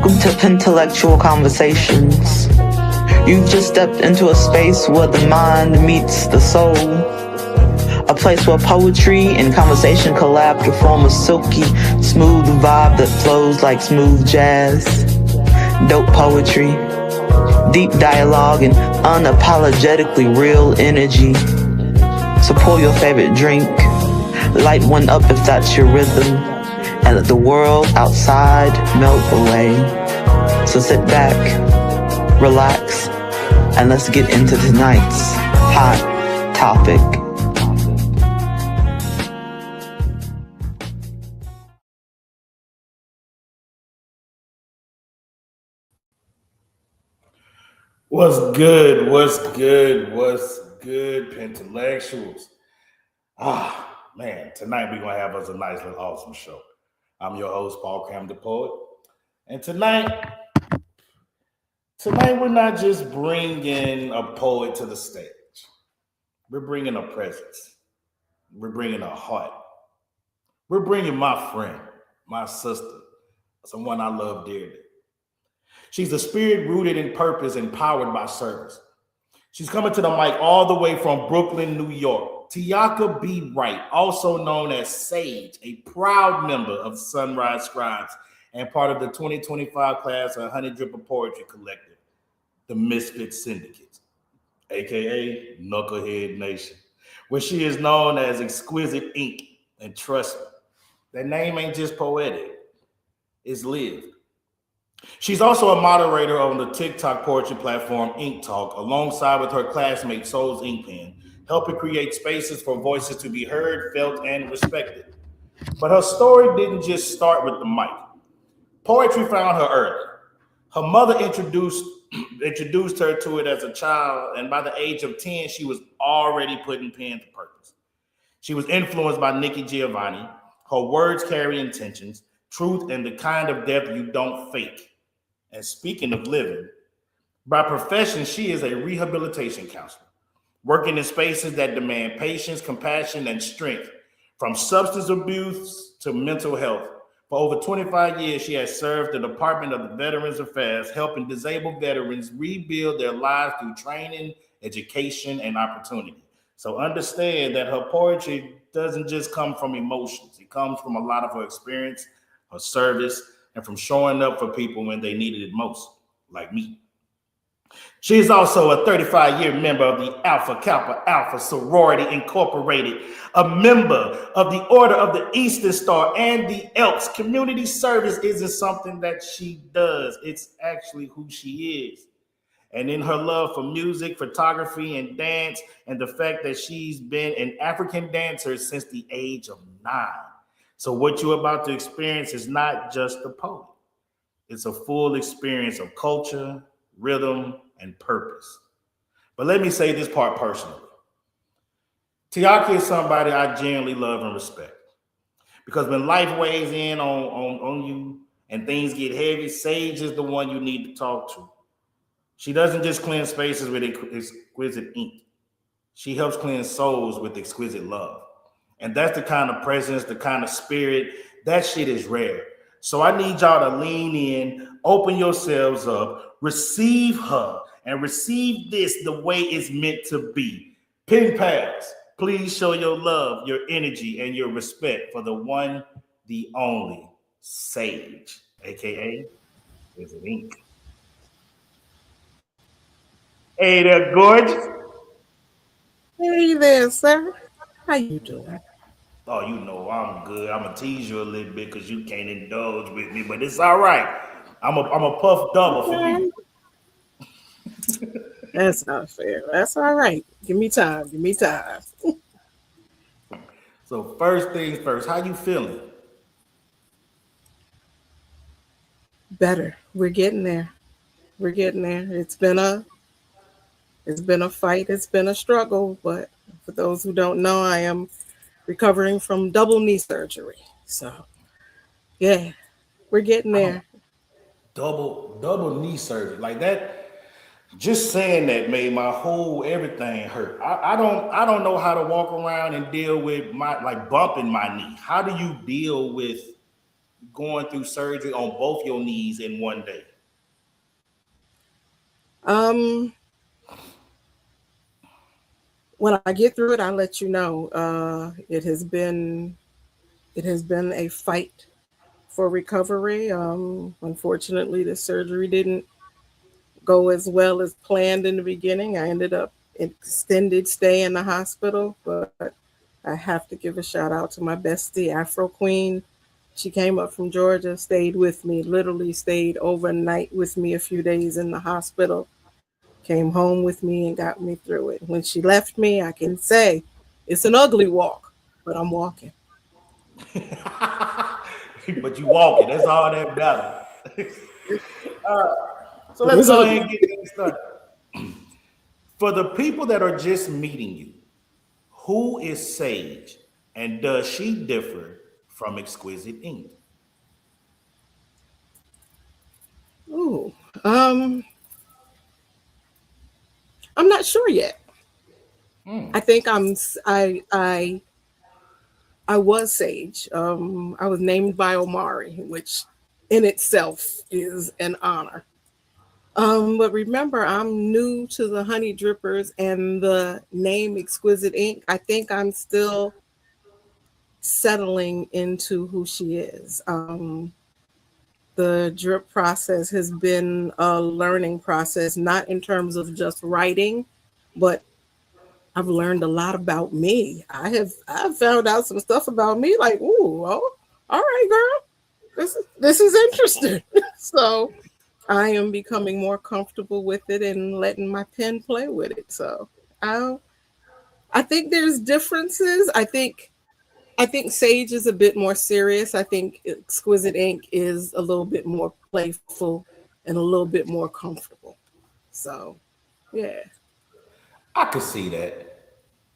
Welcome to PenTellectual Conversations. You've just stepped into a space where the mind meets the soul. A place where poetry and conversation collab to form a silky, smooth vibe that flows like smooth jazz. Dope poetry, deep dialogue, and unapologetically real energy. So pour your favorite drink, light one up if that's your rhythm, and let the world outside melt away. So sit back, relax, and let's get into tonight's hot topic. What's good? What's good? What's good, PenTellectuals? Man, tonight we're going to have us a nice little awesome show. I'm your host, Paul Cram the Poet. And tonight we're not just bringing a poet to the stage. We're bringing a presence. We're bringing a heart. We're bringing my friend, my sister, someone I love dearly. She's a spirit rooted in purpose and powered by service. She's coming to the mic all the way from Brooklyn, New York. Tiaka B. Wright, also known as Sage, a proud member of Sunrise Scribes and part of the 2025 class of Honey Dripper Poetry Collective, the Misfit Syndicate, aka Knucklehead Nation, where she is known as Exquisite Ink. And trust me, that name ain't just poetic, it's lived. She's also a moderator on the TikTok poetry platform Ink Talk, alongside with her classmate Soul's Inkpen, helping create spaces for voices to be heard, felt, and respected. But her story didn't just start with the mic. Poetry found her early. Her mother introduced her to it as a child, and by the age of 10, she was already putting pen to purpose. She was influenced by Nikki Giovanni. Her words carry intentions, truth, and the kind of depth you don't fake. And speaking of living, by profession, she is a rehabilitation counselor, working in spaces that demand patience, compassion, and strength, from substance abuse to mental health. For over 25 years, she has served the Department of Veterans Affairs, helping disabled veterans rebuild their lives through training, education, and opportunity. So understand that her poetry doesn't just come from emotions. It comes from a lot of her experience, her service, and from showing up for people when they needed it most, like me. She is also a 35-year member of the Alpha Kappa Alpha Sorority Incorporated, a member of the Order of the Eastern Star and the Elks. Community service isn't something that she does. It's actually who she is. And in her love for music, photography, and dance, and the fact that she's been an African dancer since the age of 9. So what you're about to experience is not just a poem. It's a full experience of culture, rhythm, and purpose. But let me say this part personally. Tiaka is somebody I genuinely love and respect. Because when life weighs in on you and things get heavy, Sage is the one you need to talk to. She doesn't just cleanse spaces with exquisite ink. She helps cleanse souls with exquisite love. And that's the kind of presence, the kind of spirit, that shit is rare. So I need y'all to lean in, open yourselves up, receive her, and receive this the way it's meant to be. Pen pals, please show your love, your energy, and your respect for the one, the only Sage, aka Exquisite Ink. Hey there, gorgeous. Hey there, sir. How you doing? Oh, you know I'm good. I'm gonna tease you a little bit because you can't indulge with me, but it's all right. I'm a puff double for you. Okay. That's not fair. That's all right. Give me time. Give me time. So first things first, how you feeling? Better. We're getting there. We're getting there. It's been a fight. It's been a struggle. But for those who don't know, I am recovering from double knee surgery. So yeah, we're getting I'm there. double knee surgery like that. Just saying that made my whole everything hurt. I don't know how to walk around and deal with my like bumping my knee. How do you deal with going through surgery on both your knees in one day? When I get through it, I'll let you know. It has been a fight for recovery. Unfortunately, the surgery didn't go as well as planned in the beginning. I ended up extended stay in the hospital, but I have to give a shout out to my bestie, Afro Queen. She came up from Georgia, stayed with me, literally stayed overnight with me a few days in the hospital, came home with me and got me through it. When she left me, I can say it's an ugly walk, but I'm walking. But you walking, that's all that matters. So let's go ahead and get things started. For the people that are just meeting you, who is Sage and does she differ from Exquisite Ink? Ooh, I'm not sure yet. I think I was Sage. I was named by Omari, which in itself is an honor. But remember, I'm new to the Honey Drippers and the name Exquisite Ink. I think I'm still settling into who she is. The drip process has been a learning process, not in terms of just writing, but I've learned a lot about me. I've found out some stuff about me, like, ooh, oh, all right, girl, this is interesting. So I am becoming more comfortable with it and letting my pen play with it. So I think there's differences. I think Sage is a bit more serious. I think Exquisite Ink is a little bit more playful and a little bit more comfortable. So, yeah. I could see that.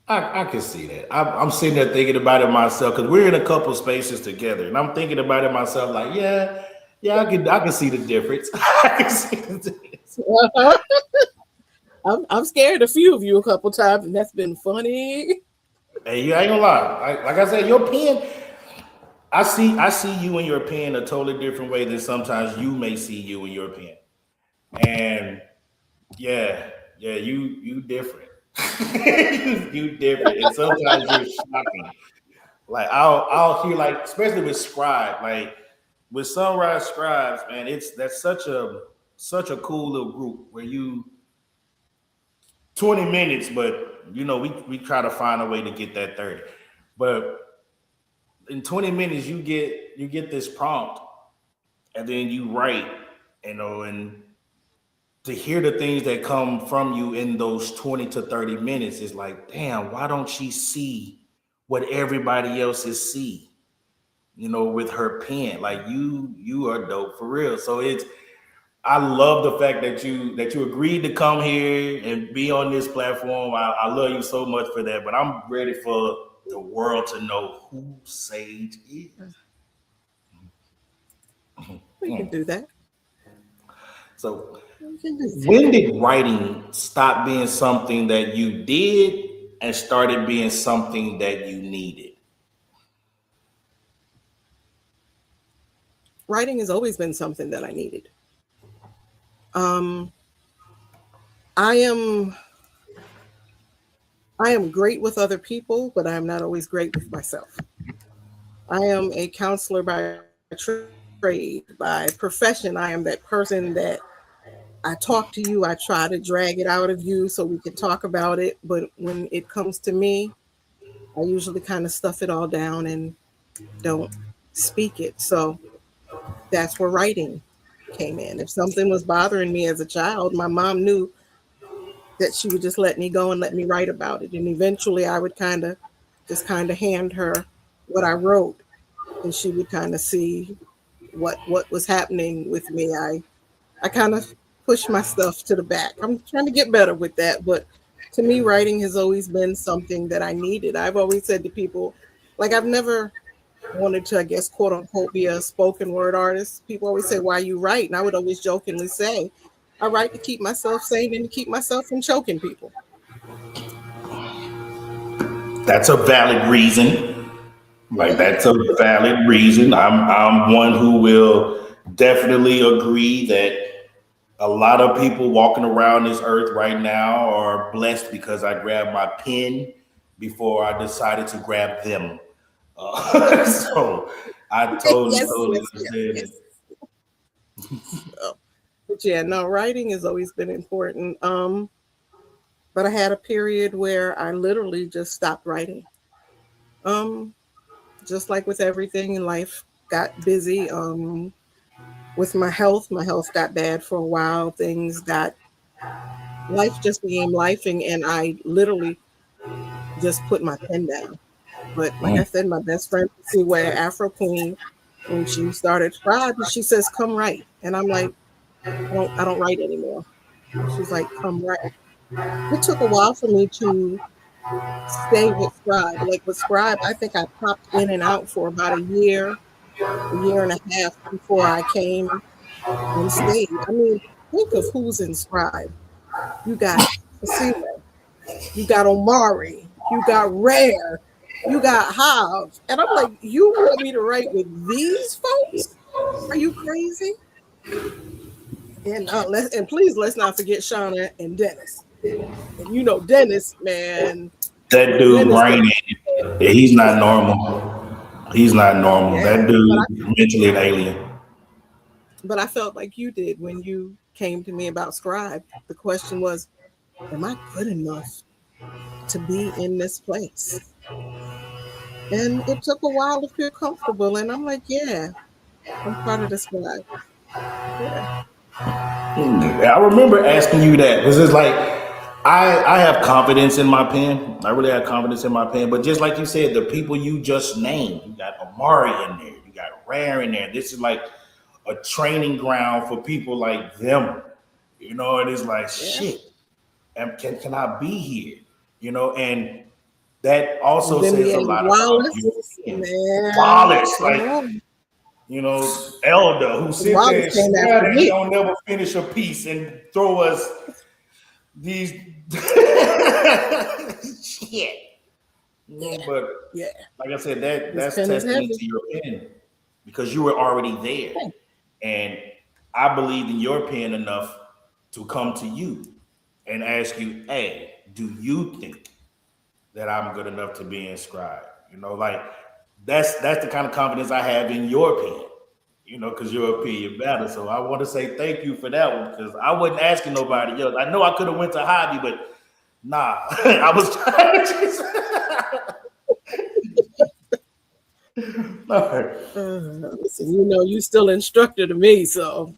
I can see that. I'm sitting there thinking about it myself because we're in a couple spaces together, and I'm thinking about it myself. Like, yeah, I can see the difference. I can see the difference. I've scared a few of you a couple times, and that's been funny. Hey, you ain't gonna lie. Like I said, your pen. I see you and your pen a totally different way than sometimes you may see you and your pen. And yeah, you different. you different, and sometimes you're shocking. Like I'll hear, like, especially with Scribe, like with Sunrise Scribes, man, that's such a cool little group where you 20 minutes, but you know we try to find a way to get that 30. But in 20 minutes you get this prompt, and then you write, and to hear the things that come from you in those 20 to 30 minutes is like, damn, why don't she see what everybody else is see? With her pen. Like you are dope for real. So I love the fact that you agreed to come here and be on this platform. I love you so much for that. But I'm ready for the world to know who Sage is. We can do that. So when did writing stop being something that you did and started being something that you needed? Writing has always been something that I needed. I am great with other people, but I am not always great with myself. I am a counselor by trade, by profession. I am that person that I talk to you, I try to drag it out of you so we can talk about it. But when it comes to me, I usually kind of stuff it all down and don't speak it. So that's where writing came in. If something was bothering me as a child, my mom knew that she would just let me go and let me write about it. And eventually I would kind of hand her what I wrote, and she would kind of see what was happening with me. I kind of push my stuff to the back. I'm trying to get better with that, but to me, writing has always been something that I needed. I've always said to people, like, I've never wanted to, I guess, quote unquote, be a spoken word artist. People always say, why you write? And I would always jokingly say, I write to keep myself sane and to keep myself from choking people. That's a valid reason. Like that's a valid reason. I'm one who will definitely agree that a lot of people walking around this earth right now are blessed because I grabbed my pen before I decided to grab them. So I Yes, totally yes, yes, understand it. yes. So, but yeah, no, writing has always been important. But I had a period where I literally just stopped writing. Um, just like with everything in life, got busy. With my health got bad for a while. Things got life just became lifing, and I literally just put my pen down. But like I Mm. said, my best friend, she wear Afro Queen, when she started Scribe, she says, "Come write," and I'm like, I don't write anymore. And she's like, "Come write." It took a while for me to stay with Scribe. Like with Scribe, I think I popped in and out for about a year and a half before I came and stayed. I mean, think of who's in Scribe. You got Fasila, you got Omari, you got Rare, you got Hobbs. And I'm like, you want me to write with these folks? Are you crazy? And please let's not forget Shauna and Dennis. And you know Dennis, man. That dude Dennis can brain, he's not normal. He's not normal. yeah. That dude mentally an alien. But I felt like you did when you came to me about Scribe. The question was, am I good enough to be in this place? And it took a while to feel comfortable. And I'm like, yeah, I'm part of the Scribe. Yeah. I remember asking you that because it's like I have confidence in my pen. I really have confidence in my pen. But just like you said, the people you just named, you got Amari in there, you got Rare in there. This is like a training ground for people like them. You know, and it's like Yeah. shit. Can I be here? You know, and that And also then we says a had lot about your Wallace. pen. Man, Wallace, come like on. Elder, who sit there Wallace and came swear after that he me. don't never finish a piece and throw us these shit. Yeah. But Yeah. like I said, This that's pen is testament heavy. to your pen because you were already there. And I believed in your pen enough to come to you and ask you, hey, do you think that I'm good enough to be inscribed? You know, like that's the kind of confidence I have in your pen. You know, because your opinion matters. So I want to say thank you for that one because I wasn't asking nobody else. I know I could have went to Hobby, but nah, I was trying to. All right. Listen, you know, you still instructor to me, so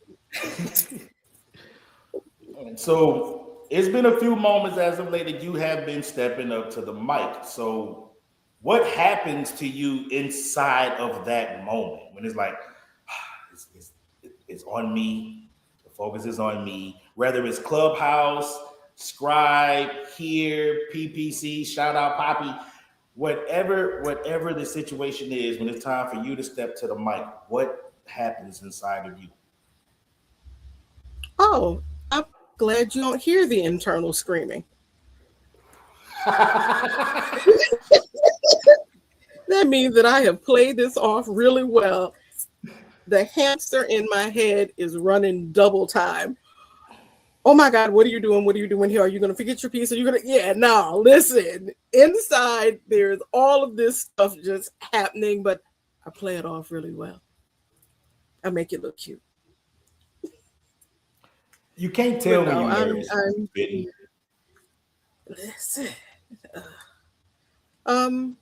So it's been a few moments as of late that you have been stepping up to the mic. So what happens to you inside of that moment when it's like it's, it's on me, the focus is on me, whether it's Clubhouse, Scribe, here, PPC, shout out Poppy, whatever the situation is, when it's time for you to step to the mic, what happens inside of you? oh, I'm glad you don't hear the internal screaming. That means that I have played this off really well. The hamster in my head is running double time. Oh my God, what are you doing? What are you doing here? Are you going to forget your piece? Are you going to, yeah, no, listen. Inside, there's all of this stuff just happening, but I play it off really well. I make it look cute. You can't But tell when no, you're nervous, Biddy. listen. Um,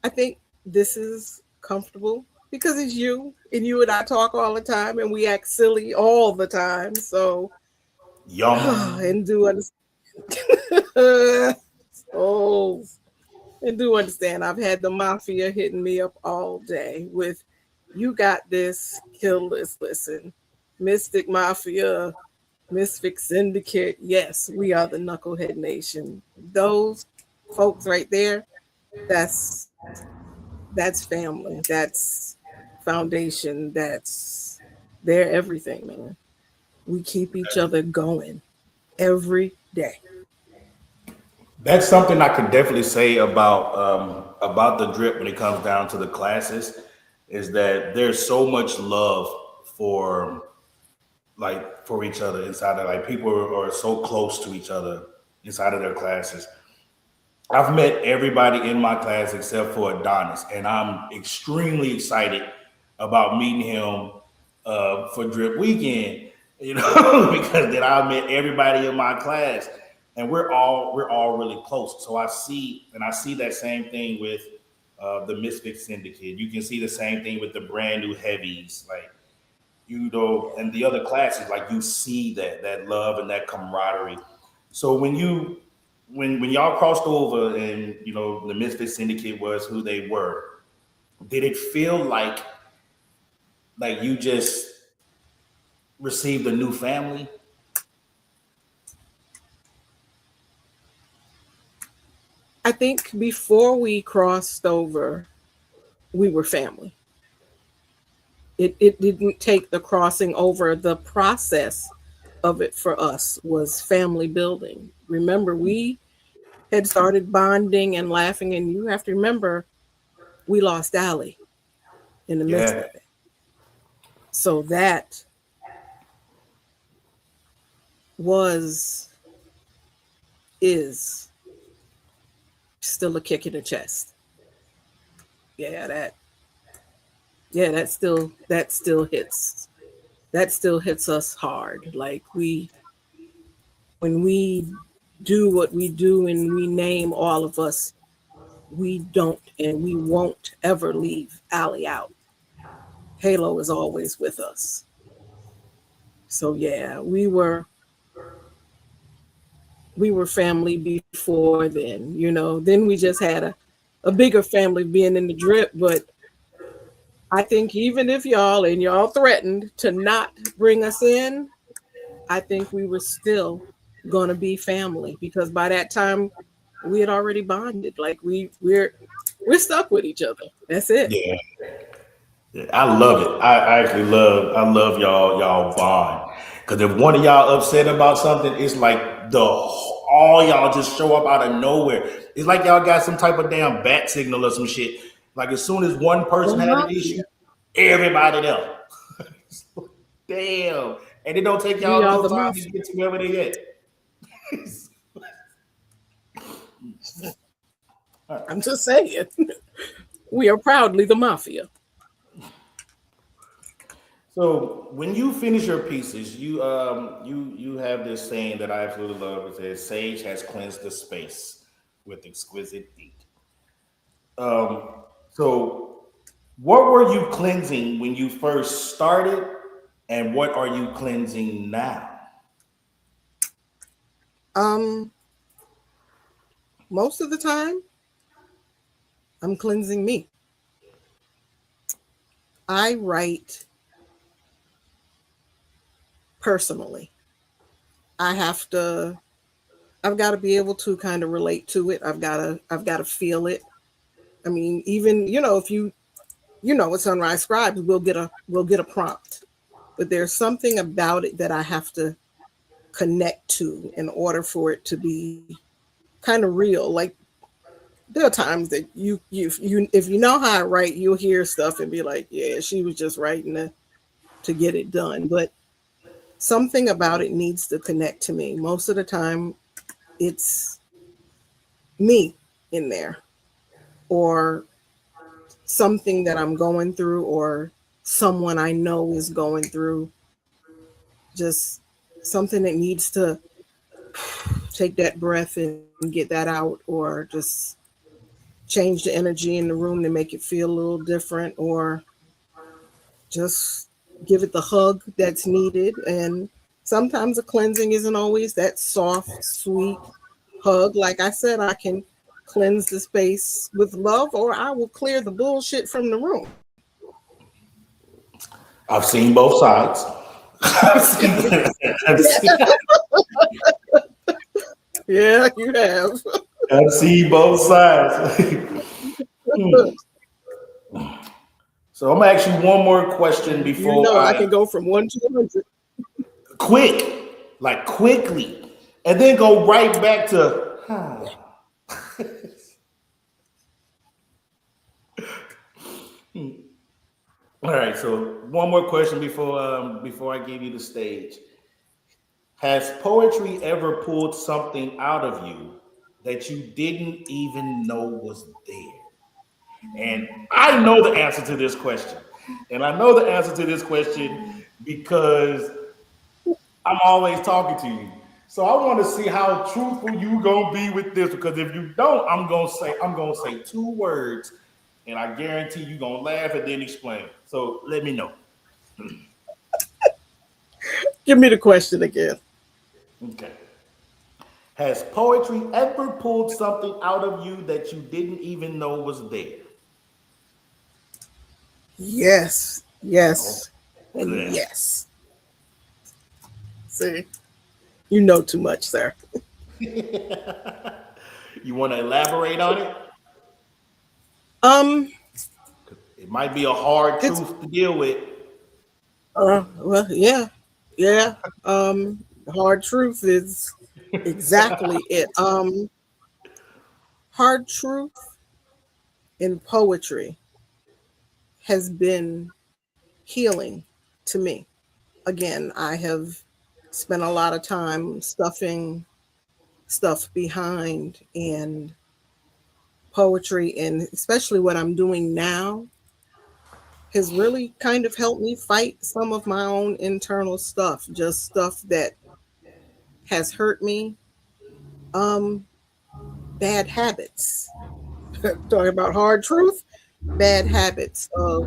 I think this is comfortable because it's you and you and I talk all the time and we act silly all the time. So, Yum. and do understand. Oh, and do understand. I've had the mafia hitting me up all day with, you got this, kill this, listen. Mystic Mafia, Mystic Syndicate. Yes, we are the Knucklehead Nation. Those folks right there, that's that's family. That's foundation. That's they're everything, man. We keep each other going every day. That's something I can definitely say about the drip when it comes down to the classes, is that there's so much love for for each other inside of like people are so close to each other inside of their classes. I've met everybody in my class except for Adonis, and I'm extremely excited about meeting him for Drip Weekend. You know, because then I met everybody in my class, and we're all really close. So I see that same thing with the Misfit Syndicate. You can see the same thing with the brand new heavies, like and the other classes. Like you see that love and that camaraderie. So when y'all crossed over and the Misfit Syndicate was who they were, did it feel like you just received a new family? I think before we crossed over, we were family. It didn't take the crossing over. The process of it for us was family building. Remember, we had started bonding and laughing, and you have to remember, we lost Allie in the midst Yeah, of it. So that was, is still a kick in the chest. Yeah, that still hits us hard. Like when we do what we do and we name all of us, we don't and we won't ever leave Allie out. Halo is always with us. So yeah, we were family before then, Then we just had a bigger family being in the drip. But I think even if y'all threatened to not bring us in, I think we were still gonna be family, because by that time we had already bonded. Like we're stuck with each other. That's it. yeah, yeah. I love it. I actually I love y'all bond. Because if one of y'all upset about something, it's like all y'all just show up out of nowhere. It's like y'all got some type of damn bat signal or some shit. Like as soon as one The person had an issue, mafia. everybody else. Damn. And it don't take We y'all are no the time to mafia. get to wherever they at. I'm just saying. We are proudly the mafia. So when you finish your pieces, you have this saying that I absolutely love. It says, "Sage has cleansed the space with exquisite ink." So what were you cleansing when you first started, and what are you cleansing now? Um, Most of the time, I'm cleansing me. I write personally. I have to I've got to be able to kind of relate to it. I've got to feel it. I mean, even, if with Sunrise Scribes, we'll get a prompt. But there's something about it that I have to connect to in order for it to be kind of real. Like there are times that you if you know how I write, you'll hear stuff and be like, yeah, she was just writing to get it done. But something about it needs to connect to me. Most of the time it's me in there, or something that I'm going through, or someone I know is going through, just something that needs to take that breath and get that out, or just change the energy in the room to make it feel a little different, or just give it the hug that's needed. And sometimes the cleansing isn't always that soft, sweet hug. Like I said, I can cleanse the space with love, or I will clear the bullshit from the room. I've seen both sides. I've seen, I've seen, Yeah, you have. I've seen both sides. So I'm gonna ask you one more question before I I can go from 1 to 100. quickly, and then go right back to. All right. So one more question before I give you the stage. Has poetry ever pulled something out of you that you didn't even know was there? And I know the answer to this question. And I know the answer to this question because I'm always talking to you. So I want to see how truthful you gonna be with this. Because if you don't, I'm gonna say two words, and I guarantee you gonna laugh and then explain. So let me know. Give me the question again. Okay. Has poetry ever pulled something out of you that you didn't even know was there? Yes, Oh, yes, and good answer. yes. See, you know too much, sir. You want to elaborate on it? Um, It might be a hard it's truth to deal with. well, yeah, yeah. Hard truth is exactly it. Hard truth in poetry has been healing to me. Again, I have spent a lot of time stuffing stuff behind, and poetry, and especially what I'm doing now, has really kind of helped me fight some of my own internal stuff, just stuff that has hurt me. Um, Bad habits. Talking about hard truth, bad habits of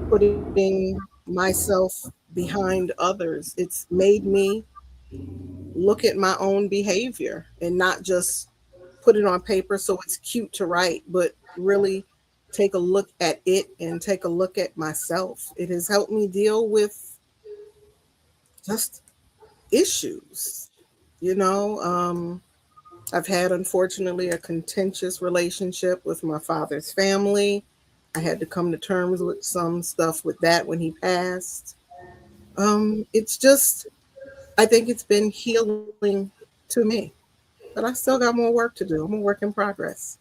putting myself behind others. It's made me look at my own behavior and not just put it on paper so it's cute to write, but really take a look at it and take a look at myself. It has helped me deal with just issues. You know, I've had, unfortunately, a contentious relationship with my father's family. I had to come to terms with some stuff with that when he passed. It's just, I think it's been healing to me, but I still got more work to do. I'm a work in progress.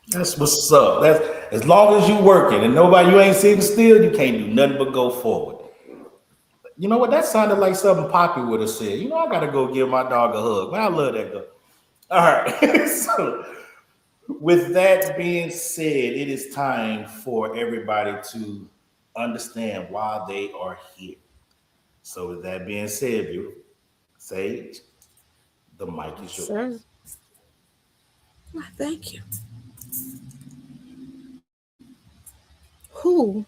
That's what's up. That's as long as you working and nobody you ain't sitting still, you can't do nothing but go forward. You know what? That sounded like something Poppy would have said. You know, I gotta go give my dog a hug. Man, I love that girl. All right. So with that being said, it is time for everybody to understand why they are here. So with that being said, you Sage, the mic is Sir, yours. why, thank you. Who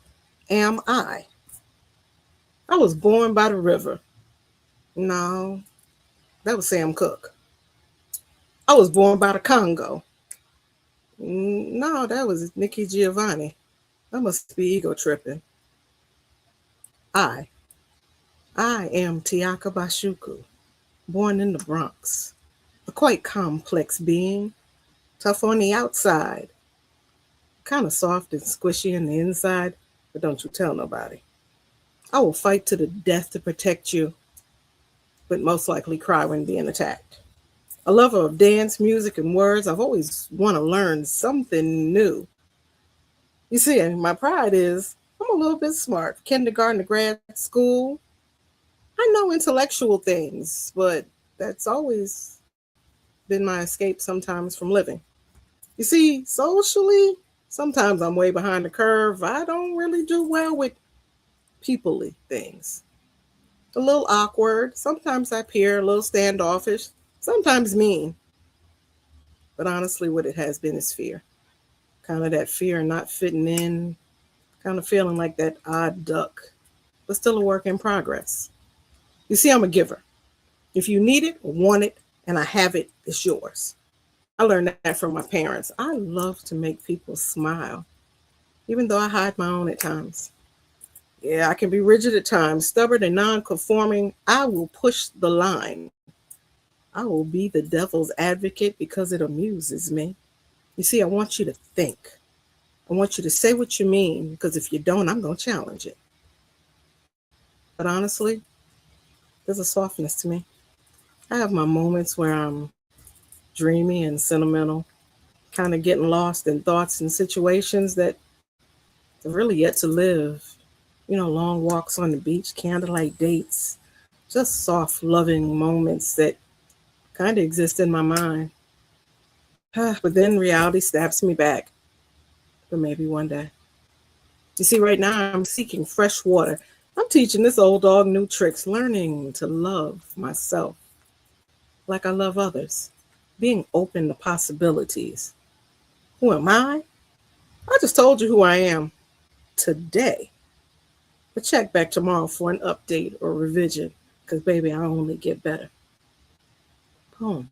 am I? I was born by the river. No, that was Sam Cooke. I was born by the Congo. No, that was Nikki Giovanni. I must be ego tripping. I. I am Tiaka Bashuku, born in the Bronx. A quite complex being, tough on the outside, kind of soft and squishy on the inside, but don't you tell nobody. I will fight to the death to protect you, but most likely cry when being attacked. A lover of dance, music, and words, I've always want to learn something new. You see, my pride is I'm a little bit smart. Kindergarten to grad school, I know intellectual things, but that's always been my escape sometimes from living. You see, socially, sometimes I'm way behind the curve. I don't really do well with peoply things. A little awkward. Sometimes I appear a little standoffish, sometimes mean. But honestly, what it has been is fear. Kind of that fear of not fitting in, kind of feeling like that odd duck, but still a work in progress. You see, I'm a giver. If you need it, want it, and I have it, it's yours. I learned that from my parents. I love to make people smile, even though I hide my own at times. Yeah, I can be rigid at times, stubborn and non-conforming. I will push the line. I will be the devil's advocate because it amuses me. You see, I want you to think. I want you to say what you mean, because if you don't, I'm going to challenge it. But honestly, there's a softness to me. I have my moments where I'm dreamy and sentimental, kind of getting lost in thoughts and situations that I've really yet to live. Long walks on the beach, candlelight dates, just soft, loving moments that kind of exist in my mind. But then reality snaps me back. But maybe one day. You see, right now I'm seeking fresh water. I'm teaching this old dog new tricks, learning to love myself like I love others, being open to possibilities. Who am I? I just told you who I am today. But check back tomorrow for an update or revision, because baby, I only get better. Poem.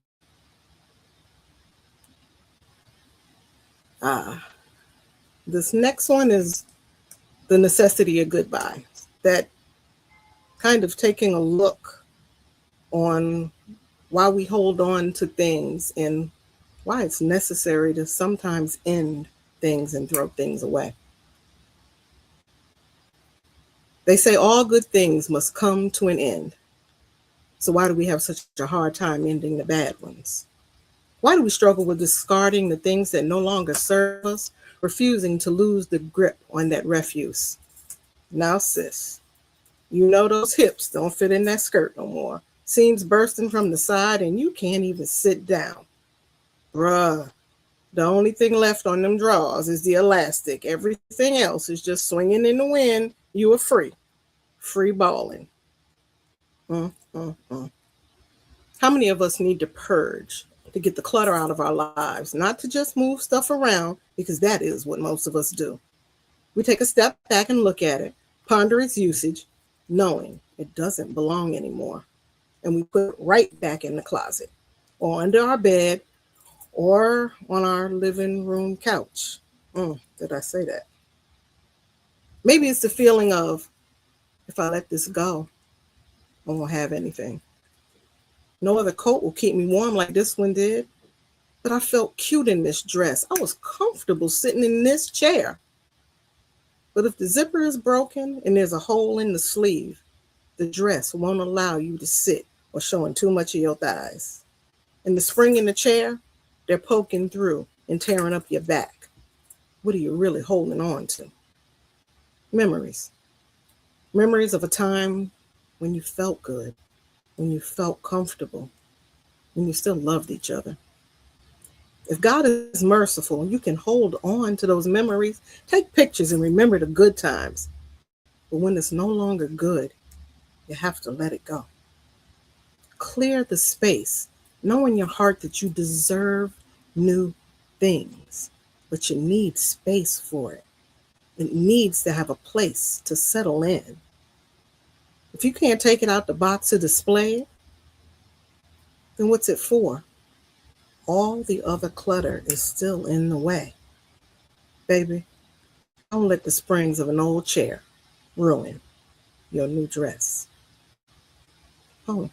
Ah, this next one is The Necessity of Goodbye. That kind of taking a look on why we hold on to things and why it's necessary to sometimes end things and throw things away. They say all good things must come to an end. So why do we have such a hard time ending the bad ones? Why do we struggle with discarding the things that no longer serve us, refusing to lose the grip on that refuse? Now, sis, you know those hips don't fit in that skirt no more. Seams bursting from the side and you can't even sit down. Bruh, the only thing left on them drawers is the elastic. Everything else is just swinging in the wind. You are free. Free balling. How many of us need to purge to get the clutter out of our lives, not to just move stuff around, because that is what most of us do. We take a step back and look at it, ponder its usage, knowing it doesn't belong anymore. And we put it right back in the closet or under our bed or on our living room couch. Did I say that? Maybe it's the feeling of, if I let this go, I won't have anything. No other coat will keep me warm like this one did. But I felt cute in this dress. I was comfortable sitting in this chair. But if the zipper is broken and there's a hole in the sleeve, the dress won't allow you to sit or showing too much of your thighs. And the spring in the chair, they're poking through and tearing up your back. What are you really holding on to? Memories. Memories of a time when you felt good, when you felt comfortable, when you still loved each other. If God is merciful, you can hold on to those memories, take pictures and remember the good times. But when it's no longer good, you have to let it go. Clear the space. Know in your heart that you deserve new things, but you need space for it. It needs to have a place to settle in. If you can't take it out the box to display it, then what's it for? All the other clutter is still in the way. Baby, don't let the springs of an old chair ruin your new dress. Oh.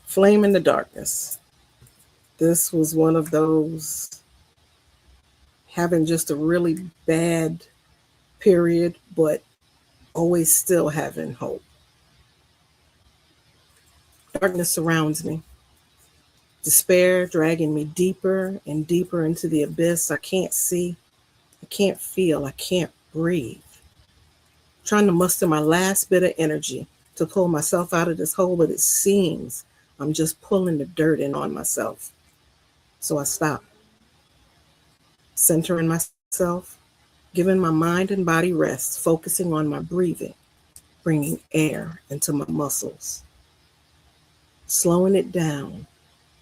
Flame in the Darkness. This was one of those having just a really bad period, but always still having hope. Darkness surrounds me. Despair dragging me deeper and deeper into the abyss. I can't see, I can't feel, I can't breathe. Trying to muster my last bit of energy to pull myself out of this hole, but it seems I'm just pulling the dirt in on myself. So I stop, centering myself, giving my mind and body rest, focusing on my breathing, bringing air into my muscles, slowing it down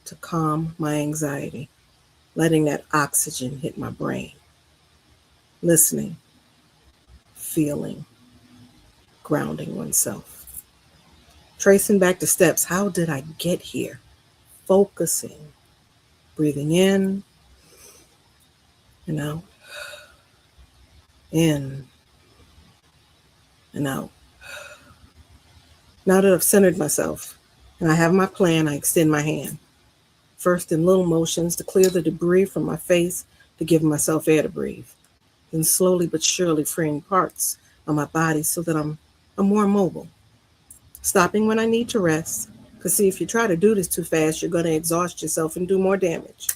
to calm my anxiety, letting that oxygen hit my brain, listening, feeling, grounding oneself, tracing back the steps. How did I get here? Focusing, breathing in and out, in and out. Now that I've centered myself and I have my plan, I extend my hand. First in little motions to clear the debris from my face, to give myself air to breathe. Then slowly but surely freeing parts of my body so that I'm more mobile. Stopping when I need to rest. Because see, if you try to do this too fast, you're going to exhaust yourself and do more damage.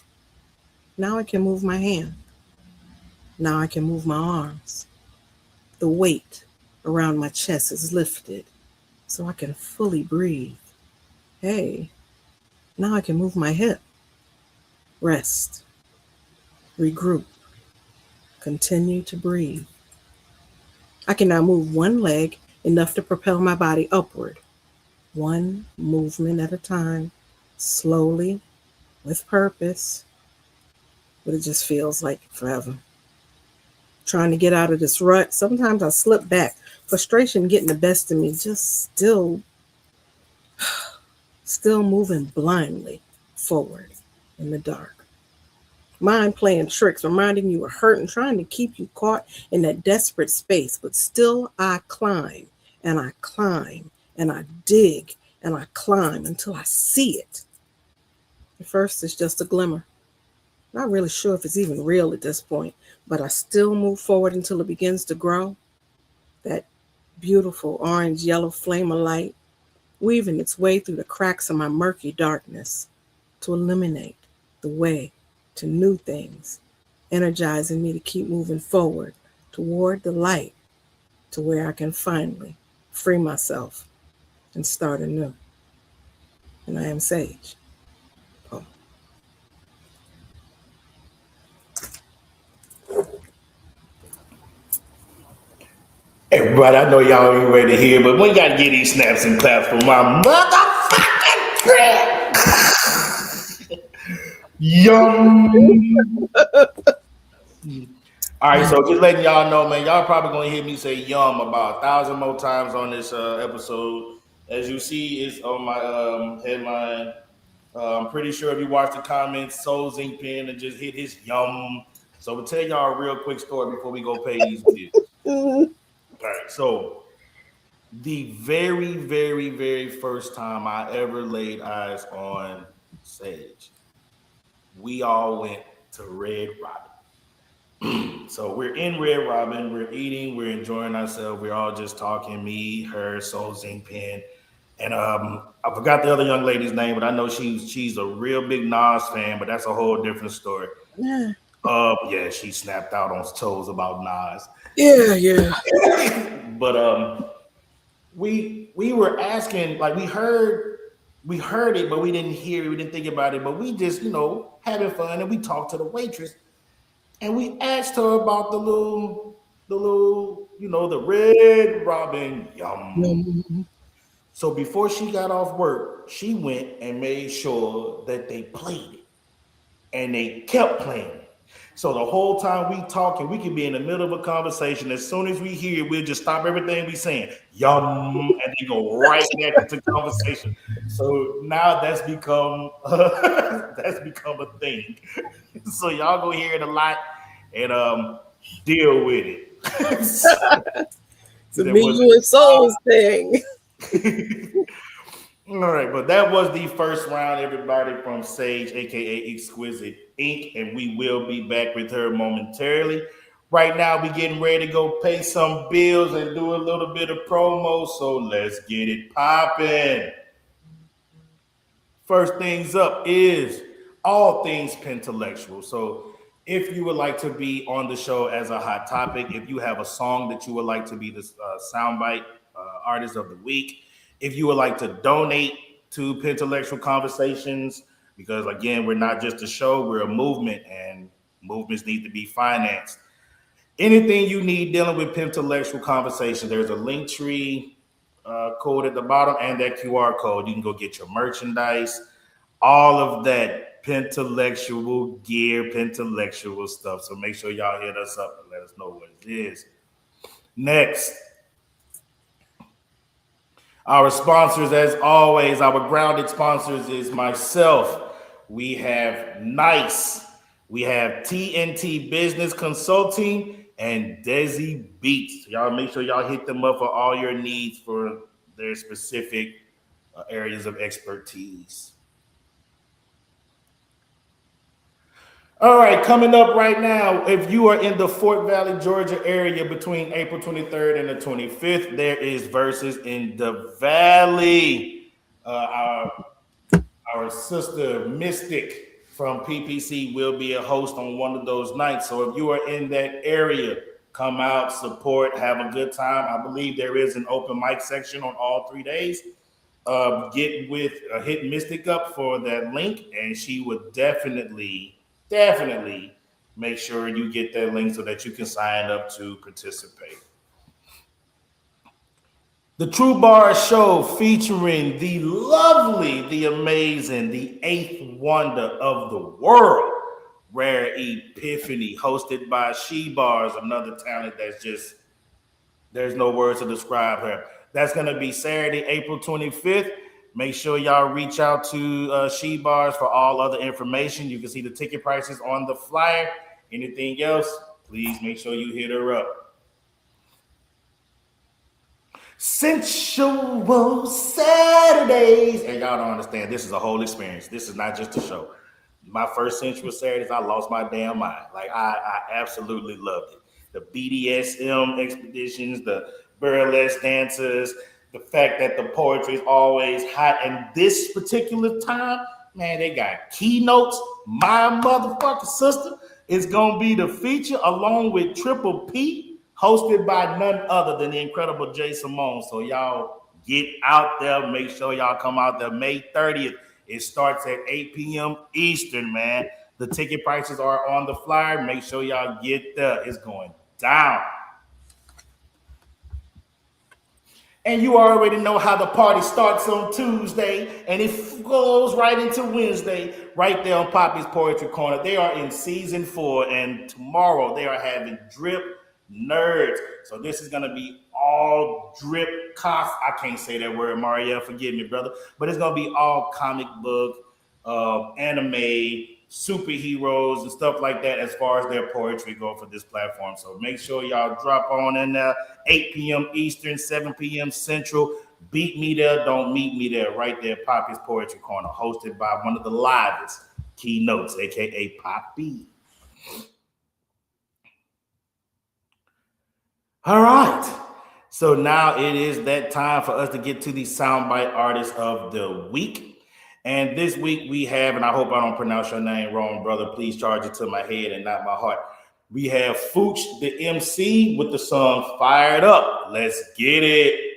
Now I can move my hand. Now I can move my arms. The weight around my chest is lifted so I can fully breathe. Hey, now I can move my hip. Rest, regroup, continue to breathe. I can now move one leg enough to propel my body upward, one movement at a time, slowly, with purpose, but it just feels like forever. Trying to get out of this rut, sometimes I slip back, frustration getting the best of me, just still moving blindly forward in the dark. Mind playing tricks, reminding you of hurt and trying to keep you caught in that desperate space. But still, I climb and I climb and I dig and I climb until I see it. At first, it's just a glimmer. Not really sure if it's even real at this point, but I still move forward until it begins to grow. That beautiful orange yellow flame of light weaving its way through the cracks of my murky darkness to illuminate the way to new things, energizing me to keep moving forward toward the light to where I can finally free myself and start anew. And I am Sage. Oh. Everybody, I know y'all ain't ready to hear, but we gotta get these snaps and claps for my motherfucking friend. Yum. All right, so just letting y'all know, man, y'all probably gonna hear me say yum about 1,000 more times on this episode. As you see, it's on my headline. I'm pretty sure if you watch the comments, Soul Zinc Pen and just hit his yum. So we'll tell y'all a real quick story before we go pay these bills. All right, so the very, very, very first time I ever laid eyes on Sage, we all went to Red Robin. So we're in Red Robin, we're eating, we're enjoying ourselves, we're all just talking, me, her, Soul Zinc Pen. And I forgot the other young lady's name, but I know she's a real big Nas fan, but that's a whole different story. Yeah. Yeah, she snapped out on toes about Nas. Yeah. But we were asking, like we heard it, but we didn't hear it, we didn't think about it, but we just, having fun, and we talked to the waitress and we asked her about the little, the Red Robin yum. Mm-hmm. So before she got off work, she went and made sure that they played it. And they kept playing it. So the whole time we talking, we could be in the middle of a conversation. As soon as we hear it, we'll just stop everything we saying, yum, and then go right back into conversation. So now that's become a thing. So y'all go hear it a lot and deal with it. It's a me, you, and Souls thing. All right, but that was the first round, everybody, from Sage, aka Exquisite Ink, and we will be back with her momentarily. Right now, we getting ready to go pay some bills and do a little bit of promo, so let's get it popping. First things up is all things PenTellectual. So if you would like to be on the show as a hot topic, if you have a song that you would like to be the soundbite artist of the week, if you would like to donate to PenTellectual Conversations, because again, we're not just a show, we're a movement, and movements need to be financed. Anything you need dealing with PenTellectual Conversations, there's a link tree code at the bottom and that QR code. You can go get your merchandise, all of that PenTellectual gear, PenTellectual stuff. So make sure y'all hit us up and let us know what it is. Next, our sponsors, as always, our grounded sponsors is myself. We have NICE. We have TNT Business Consulting and Desi Beats. Y'all make sure y'all hit them up for all your needs for their specific areas of expertise. All right, coming up right now, if you are in the Fort Valley, Georgia area between April 23rd and the 25th, there is Versus in the Valley. Our sister Mystic from PPC will be a host on one of those nights. So if you are in that area, come out, support, have a good time. I believe there is an open mic section on all 3 days. Get with hit Mystic up for that link, and she would definitely make sure you get that link so that you can sign up to participate. The True Bar Show featuring the lovely, the amazing, the eighth wonder of the world, Rare Epiphany, hosted by She Bars, another talent that's just, there's no words to describe her. That's going to be Saturday, April 25th. Make sure y'all reach out to She Bars for all other information. You can see the ticket prices on the flyer. Anything else, please make sure you hit her up. Sensual Saturdays. And y'all don't understand, this is a whole experience. This is not just a show. My first Sensual Saturdays, I lost my damn mind. Like, I absolutely loved it. The BDSM expeditions, the burlesque dancers, the fact that the poetry is always hot. And this particular time, man, they got keynotes. My motherfucking sister is going to be the feature along with Triple P, hosted by none other than the incredible Jay Simone. So y'all get out there. Make sure y'all come out there May 30th. It starts at 8 p.m. Eastern, man. The ticket prices are on the flyer. Make sure y'all get there. It's going down. And you already know how the party starts on Tuesday, and it goes right into Wednesday, right there on Poppy's Poetry Corner. They are in season 4, and tomorrow they are having Drip Nerds. So this is going to be all drip I can't say that word, Mario, forgive me, brother. But it's going to be all comic book, anime, superheroes, and stuff like that as far as their poetry go for this platform. So make sure y'all drop on in there, 8 p.m. Eastern, 7 p.m. Central. Beat me there, don't meet me there, right there, Poppy's Poetry Corner, hosted by one of the livest keynotes, a.k.a. Poppy. All right. So now it is that time for us to get to the soundbite artist of the week. And this week we have, and I hope I don't pronounce your name wrong, brother. Please charge it to my head and not my heart. We have Fooch the MC with the song Fired Up. Let's get it.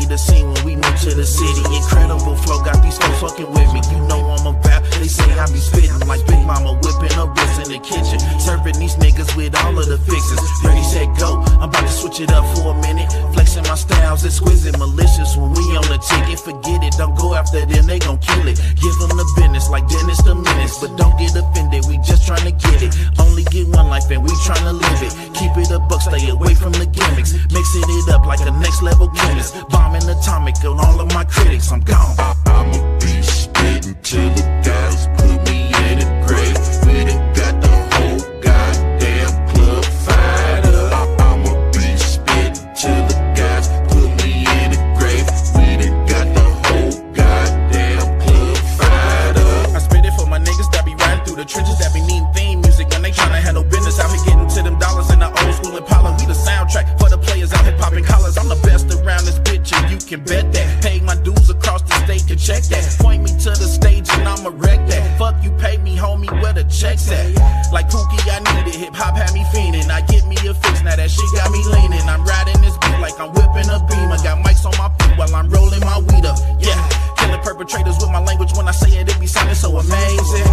The scene when we moved to the city. Incredible flow, got these folks fucking with me. You know I'm about. They say I be spitting like Big Mama whipping a wrist in the kitchen. Serving these niggas with all of the fixes. Ready, set, go. I'm about to switch it up for a minute. Flexing my styles, exquisite, malicious. When we on the ticket, forget it. Don't go after them, they gon' kill it. Give them the business like Dennis the Menace. But don't get offended, we just trying to get it. Only get one life and we trying to live it. Keep it a buck, stay away from the gimmicks. Mixing it up like a next level chemist. Bombing atomic on all of my critics, I'm gone. I'ma be spitting till the guys put me in a grave. We done got the whole goddamn club fired up. I'ma be spitting till the guys put me in a grave. We done got the whole goddamn club fired up. I spit it for my niggas that be riding through the trenches, that be needing theme music when they tryna handle business. Out here getting to them dollars in the old school Impala. We the soundtrack for the players out here popping collars. I'm the best around this bitch and you can bet that. Pay my dues across the state to check that. Point me to the stage and I'ma wreck that. Fuck you, pay me, homie, where the checks at? Like Pookie, I need it. Hip hop had me fiending. I get me a fix, now that shit got me leaning. I'm riding this beat like I'm whipping a beam. I got mics on my feet while I'm rolling my weed up. Yeah, killing perpetrators with my language. When I say it, it be sounding so amazing.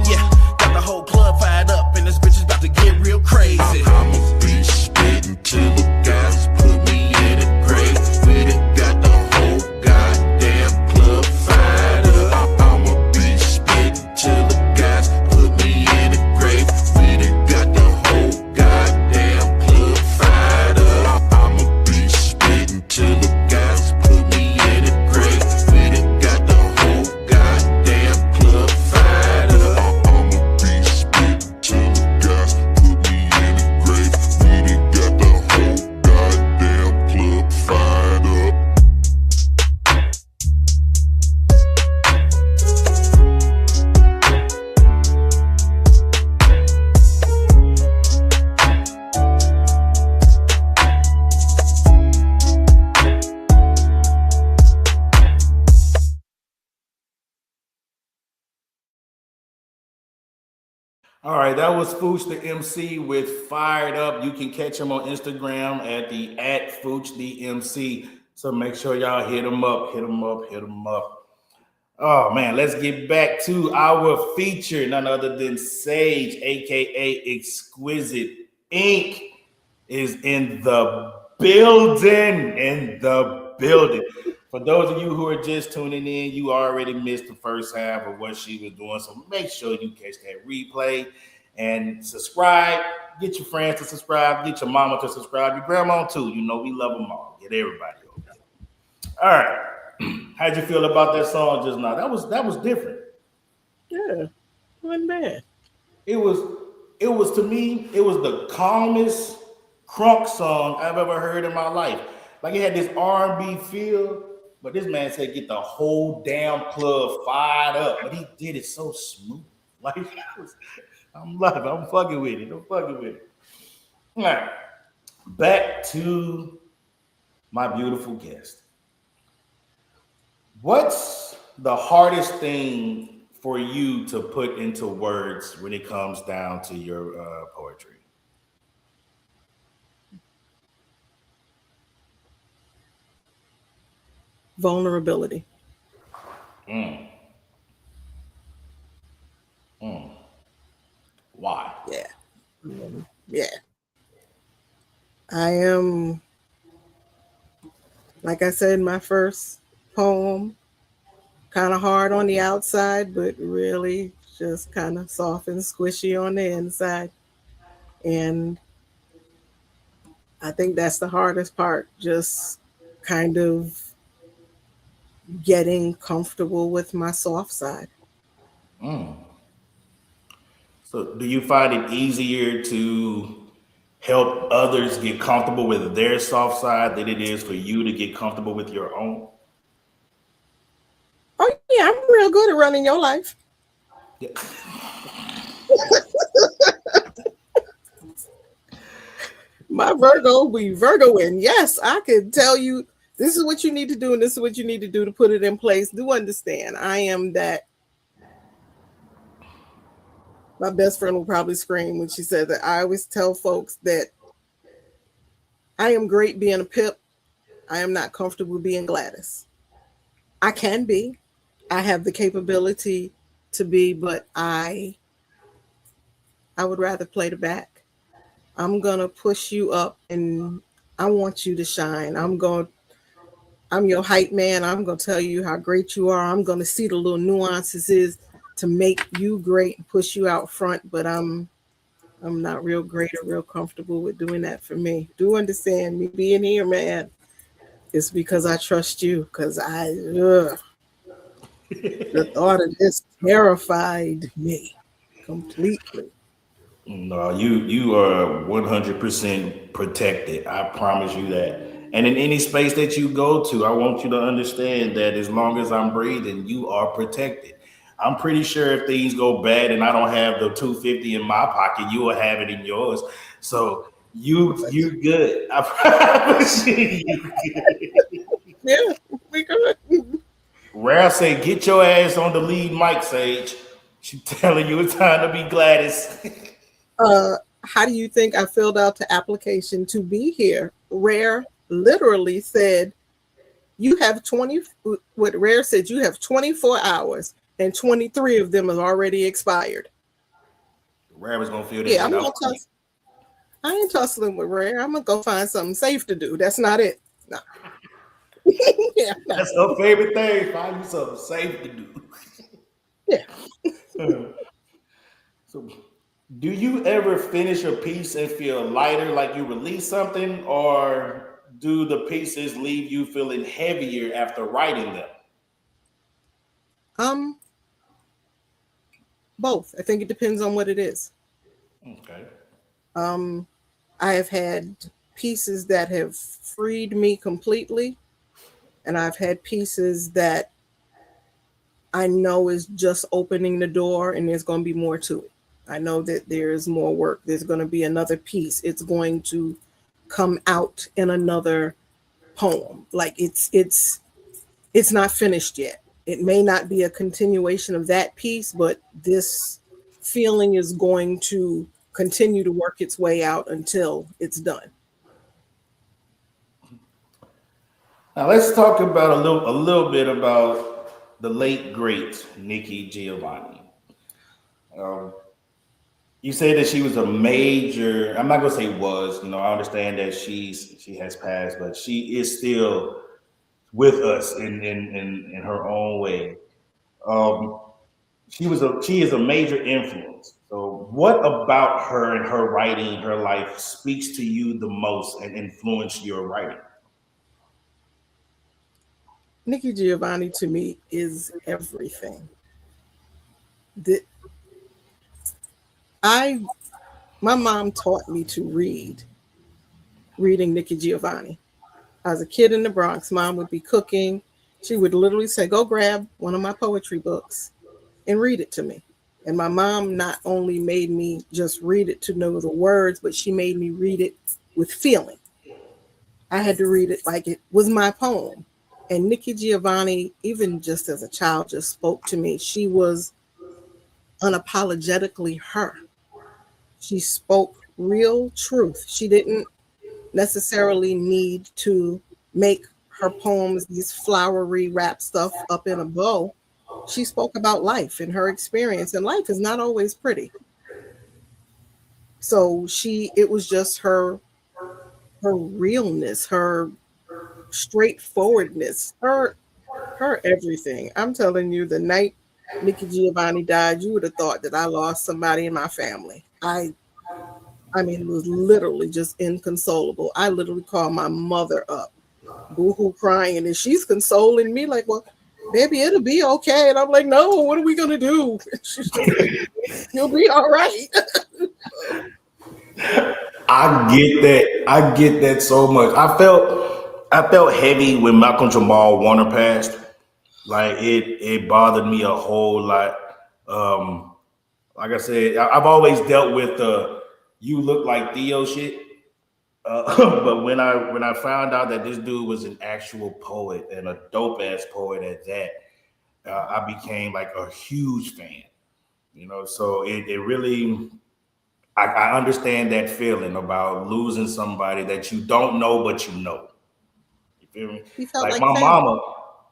Yeah, got the whole club fired up and this bitch is about to get real crazy. I'ma be spitting till the guys put me in a grave. We done got the whole goddamn club fired up. I'ma be spitting till the guys put me in a grave. We done got the whole goddamn club fired up. I'ma be spitting till the guys put me in a grave. We done got the whole goddamn club fired All right, that was Fooch the MC with Fired Up. You can catch him on Instagram at Fooch the MC. So make sure y'all hit him up, hit him up, hit him up. Oh man, let's get back to our feature, none other than Sage, aka Exquisite Ink, is in the building. In the building. For those of you who are just tuning in, you already missed the first half of what she was doing. So make sure you catch that replay and subscribe. Get your friends to subscribe. Get your mama to subscribe. Your grandma too. You know we love them all. Get everybody over there. All right. How'd you feel about that song just now? That was different. Yeah, wasn't bad. It was to me, it was the calmest crunk song I've ever heard in my life. Like it had this R&B feel, but this man said get the whole damn club fired up. But he did it so smooth. Like I'm loving, I'm fucking with it. I'm fucking with it. All right. Back to my beautiful guest. What's the hardest thing for you to put into words when it comes down to your poetry? Vulnerability. Mm. Mm. Why? Yeah. Yeah. I am, like I said in my first poem, kind of hard on the outside, but really just kind of soft and squishy on the inside. And I think that's the hardest part, just kind of getting comfortable with my soft side. Mm. So, do you find it easier to help others get comfortable with their soft side than it is for you to get comfortable with your own? Oh, yeah, I'm real good at running your life. Yeah. My Virgo, we Virgoing. Yes, I could tell you this is what you need to do and this is what you need to do to put it in place. Do understand, I am that. My best friend will probably scream when she said that. I always tell folks that I am great being a Pip. I am not comfortable being Gladys. I can be. I have the capability to be, but I would rather play the back. I'm gonna push you up and I want you to shine. I'm your hype man. I'm gonna tell you how great you are. I'm gonna see the little nuances is to make you great and push you out front, but I'm not real great or real comfortable with doing that for me. Do understand me being here, man. It's because I trust you. Because the thought of this terrified me completely. No, you are 100% protected. I promise you that. And in any space that you go to, I want you to understand that as long as I'm breathing, you are protected. I'm pretty sure if things go bad and I don't have the 250 in my pocket, you will have it in yours. So you good. I promise you good. Yeah, we good. Rare say, get your ass on the lead mic, Sage. She telling you it's time to be Gladys. How do you think I filled out the application to be here? Rare literally said, you have 20, what Rare said, you have 24 hours and 23 of them have already expired. Rare was gonna feel that. Yeah, I ain't tussling with Rare. I'm gonna go find something safe to do. That's not it. No. Yeah, no. That's her favorite thing. Find you something safe to do. Yeah. So, do you ever finish a piece and feel lighter, like you release something, or do the pieces leave you feeling heavier after writing them? Both. I think it depends on what it is. Okay. I have had pieces that have freed me completely, and I've had pieces that I know is just opening the door and there's going to be more to it. I know that there's more work. There's going to be another piece. It's going to come out in another poem. Like it's not finished yet. It may not be a continuation of that piece, but this feeling is going to continue to work its way out until it's done. Now let's talk about a little bit about the late great Nikki Giovanni. Um, you say that she was a major. I'm not gonna say was. I understand that she has passed, but she is still with us in her own way. Um, she is a major influence. So, what about her and her writing, her life speaks to you the most and influenced your writing? Nikki Giovanni to me is everything. The, I my mom taught me to reading Nikki Giovanni. I was a kid in the Bronx. Mom would be cooking. She would literally say, "Go grab one of my poetry books and read it to me." And my mom not only made me just read it to know the words, but she made me read it with feeling. I had to read it like it was my poem. And Nikki Giovanni, even just as a child, just spoke to me. She was unapologetically her. She spoke real truth. She didn't necessarily need to make her poems these flowery wrap stuff up in a bow. She spoke about life and her experience, and life is not always pretty. So it was just her realness, her straightforwardness, her everything. I'm telling you, the night Nikki Giovanni died, you would have thought that I lost somebody in my family. I mean, it was literally just inconsolable. I literally called my mother up, boohoo crying, and she's consoling me like, "Well, baby, it'll be okay." And I'm like, "No, what are we gonna do?" She's just like, "You'll be all right." I get that. I get that so much. I felt heavy when Malcolm Jamal Warner passed. Like it bothered me a whole lot. Um, like I said, I've always dealt with the "you look like Theo" shit. But when I found out that this dude was an actual poet and a dope ass poet at that, I became like a huge fan. So it really I understand that feeling about losing somebody that you don't know but you know. You feel me? He felt Like like family.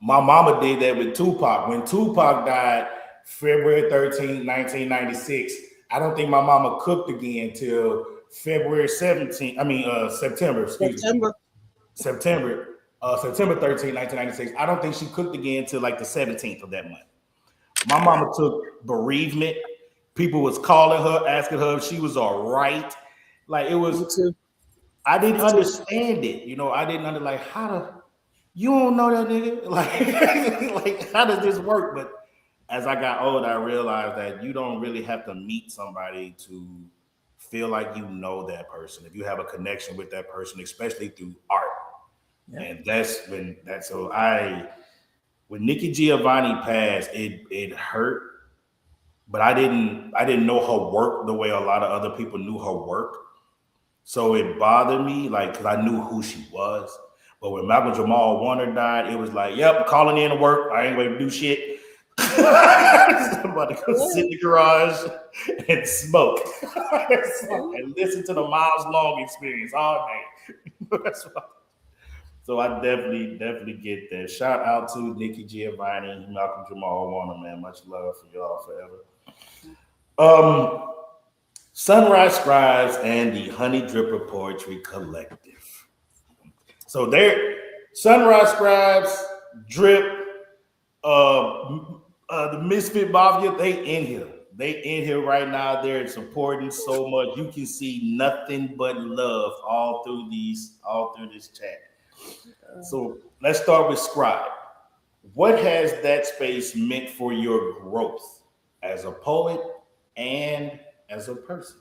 my mama did that with Tupac. When Tupac died February 13th, 1996, I don't think my mama cooked again till February 17th. I mean September, excuse me. September. September 13th, 1996. I don't think she cooked again till like the 17th of that month. My mama took bereavement. People was calling her, asking her if she was all right. Like it Me was, too. I didn't Me too. understand it. I didn't like how to. You don't know that nigga. Like, like how does this work? But as I got older, I realized that you don't really have to meet somebody to feel like you know that person. If you have a connection with that person, especially through art, Yeah. and that's when that's so I when Nikki Giovanni passed, it hurt, but I didn't know her work the way a lot of other people knew her work. So it bothered me, like, because I knew who she was. But when Malcolm Jamal Warner died, it was like, yep, I'm calling in to work. I ain't going to do shit. I'm about to go sit in the garage and smoke and listen to the Miles Long Experience all day. That's what- so I definitely get that. Shout out to Nikki Giovanni, Malcolm Jamal Warner, man. Much love for y'all forever. Um, Sunrise Scribes and the Honey Dripper Poetry Collective. So there, Sunrise Scribes, Drip, the Misfit Mafia, they in here. They in here right now. They're supporting so much. You can see nothing but love all through this chat. So let's start with Scribe. What has that space meant for your growth as a poet and as a person?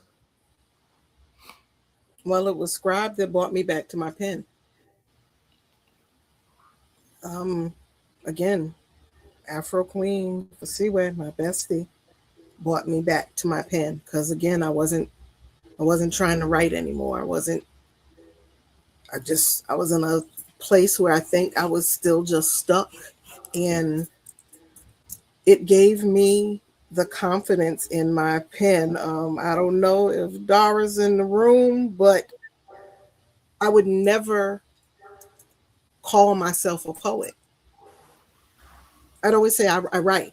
Well, it was Scribe that brought me back to my pen. Again, Afro Queen for Seaway, my bestie, brought me back to my pen because again, I wasn't trying to write anymore. I was in a place where I think I was still just stuck, and it gave me the confidence in my pen. I don't know if Dara's in the room, but I would never call myself a poet. I'd always say I write.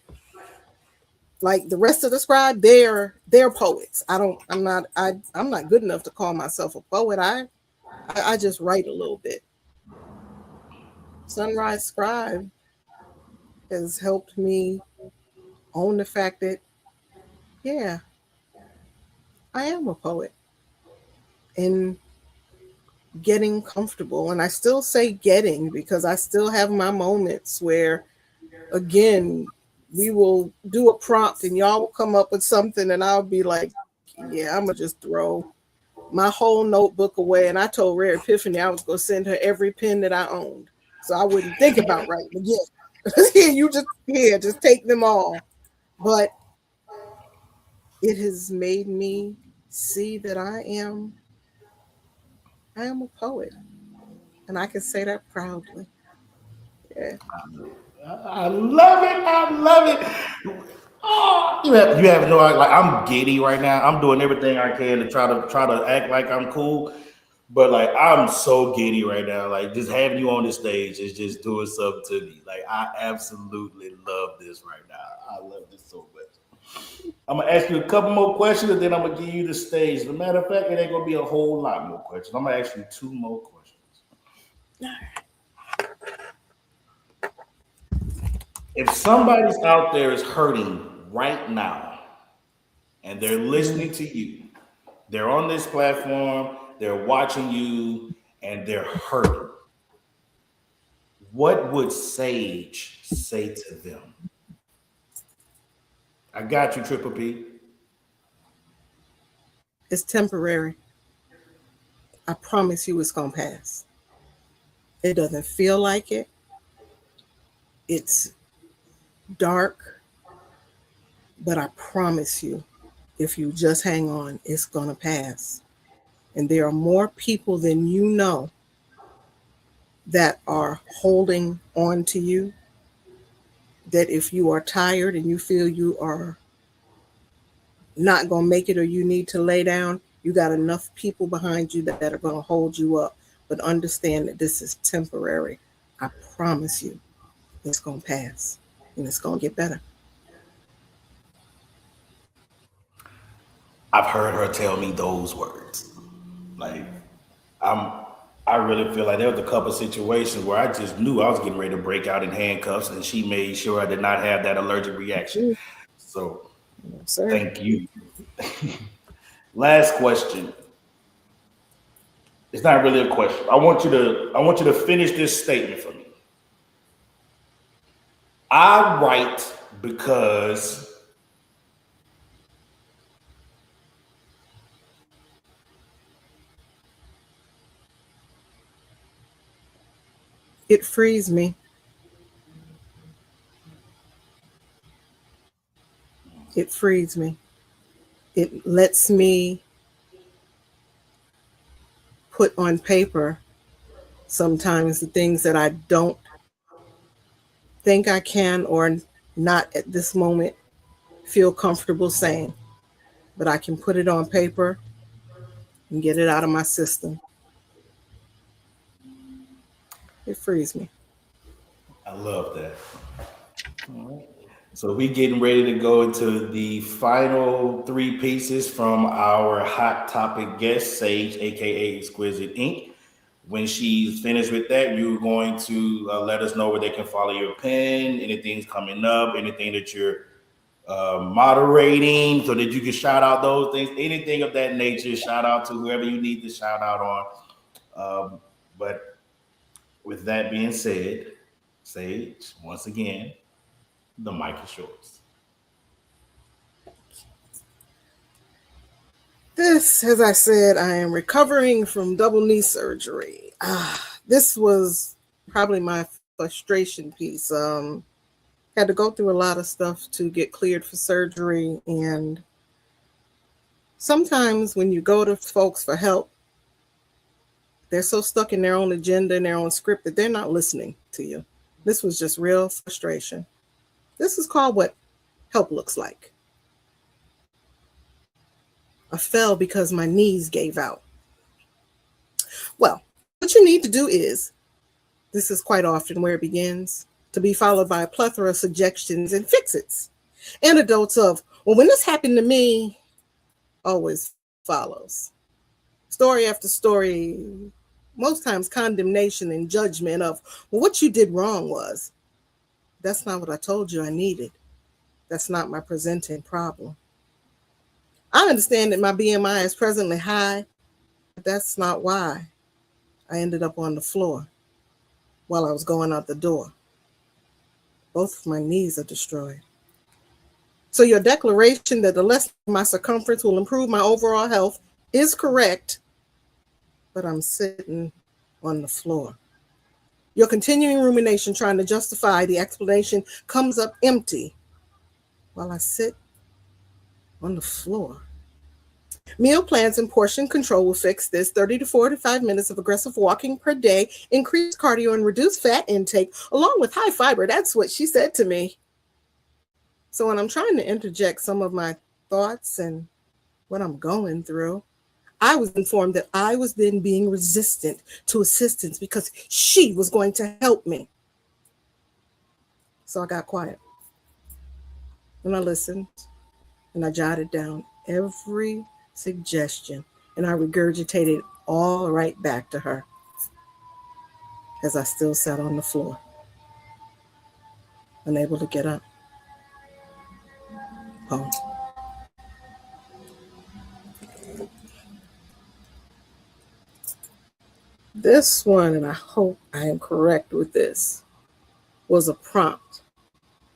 Like the rest of the scribe, they're poets. I'm not good enough to call myself a poet. I just write a little bit. Sunrise Scribe has helped me own the fact that, yeah, I am a poet and getting comfortable. And I still say getting because I still have my moments where, again, we will do a prompt and y'all will come up with something and I'll be like, yeah, I'm going to just throw my whole notebook away. And I told Rare Epiphany I was going to send her every pen that I owned, so I wouldn't think about writing again. Just take them all. But it has made me see that I am a poet, and I can say that proudly. Yeah. I love it. I love it. Oh, you have no like. I'm giddy right now. I'm doing everything I can to try to act like I'm cool, but like I'm so giddy right now. Like just having you on this stage is just doing something to me. Like I absolutely love this right now. I love this so much. I'm gonna ask you a couple more questions, and then I'm gonna give you the stage. As a matter of fact, it ain't gonna be a whole lot more questions. I'm gonna ask you two more questions. If somebody's out there is hurting right now and they're listening to you, they're on this platform, they're watching you, and they're hurting, what would Sage say to them? I got you, Triple P. It's temporary. I promise you it's going to pass. It doesn't feel like it. It's dark, but I promise you, if you just hang on, it's going to pass. And there are more people than you know that are holding on to you, that if you are tired and you feel you are not going to make it or you need to lay down, you got enough people behind you that are going to hold you up. But understand that this is temporary. I promise you, it's going to pass and it's going to get better. I've heard her tell me those words. Like I really feel like there was a couple of situations where I just knew I was getting ready to break out in handcuffs, and she made sure I did not have that allergic reaction. So thank you. Last question. It's not really a question. I want you to finish this statement for me. I write because it frees me. It frees me. It lets me put on paper sometimes the things that I don't think I can or not at this moment feel comfortable saying. But I can put it on paper and get it out of my system. It frees me. I love that. All right. So we getting ready to go into the final three pieces from our hot topic guest, Sage, aka Exquisite Ink. When she's finished with that, you're going to let us know where they can follow your pen, anything's coming up, anything that you're moderating, so that you can shout out those things, anything of that nature. Shout out to whoever you need to shout out on. But with that being said, Sage, once again, the mic is yours. This, as I said, I am recovering from double knee surgery. This was probably my frustration piece. Had to go through a lot of stuff to get cleared for surgery. And sometimes when you go to folks for help, they're so stuck in their own agenda and their own script that they're not listening to you. This was just real frustration. This is called what help looks like. I fell because my knees gave out. Well, what you need to do is, this is quite often where it begins, to be followed by a plethora of suggestions and fix-its. Anecdotes of, well, when this happened to me, always follows. Story after story, most times condemnation and judgment of, well, what you did wrong was, that's not what I told you I needed. That's not my presenting problem. I understand that my BMI is presently high, but that's not why I ended up on the floor while I was going out the door. Both of my knees are destroyed. So your declaration that the less my circumference will improve my overall health is correct, but I'm sitting on the floor. Your continuing rumination trying to justify the explanation comes up empty while I sit on the floor. Meal plans and portion control will fix this. 30 to 45 minutes of aggressive walking per day, increased cardio and reduced fat intake, along with high fiber. That's what she said to me. So when I'm trying to interject some of my thoughts and what I'm going through, I was informed that I was then being resistant to assistance because she was going to help me. So I got quiet. And I listened and I jotted down every suggestion and I regurgitated all right back to her as I still sat on the floor, unable to get up. Oh. This one, and I hope I am correct with this, was a prompt